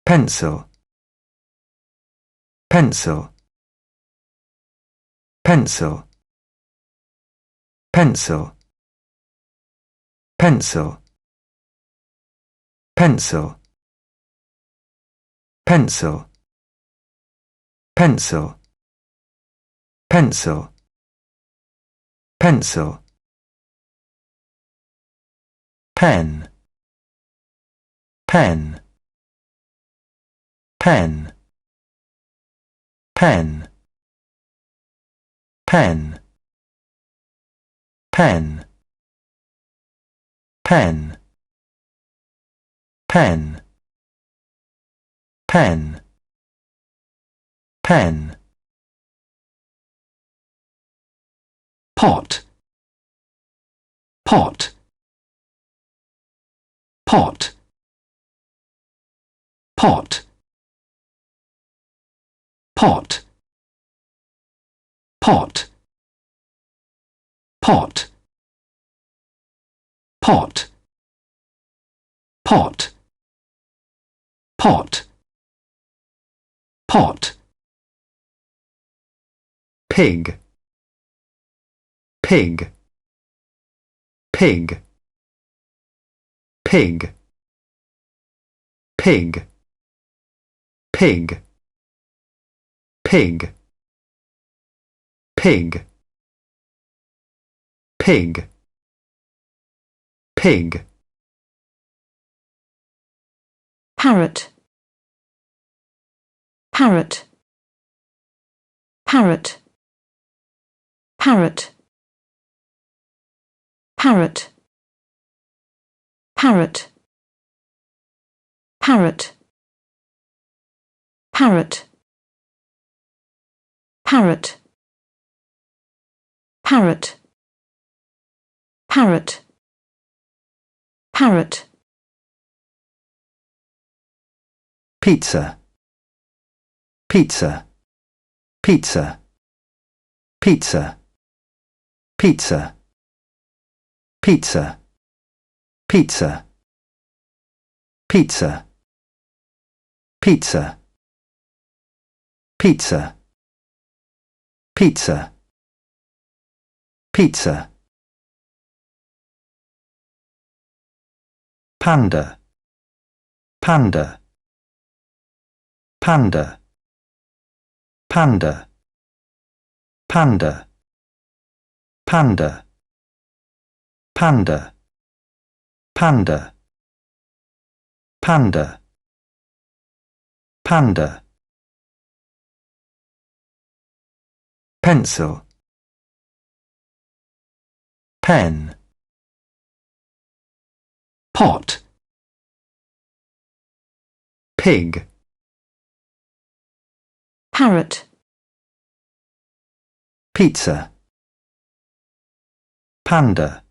pencil, pencil, pencil, pencil, pencil, pencil, pencil, pencil, pencil, pencil, pen, pen, pen, pen, pen, pen, pen, pen, pen, pen, pot, pot, pot, pot, pot, pot, pot, pot, pot, pot, pot, pig, pig, pig, pig, pig, pig, pig, pig, pig, pig, parrot, parrot, parrot, parrot, parrot, parrot, parrot, parrot, parrot, parrot, parrot, parrot, pizza, pizza, pizza, pizza, pizza, pizza, pizza, pizza, pizza, pizza, pizza, pizza, panda, panda, panda, panda, panda, panda, panda, panda, panda, panda, pencil, pen, pot, pig, parrot, pizza, panda,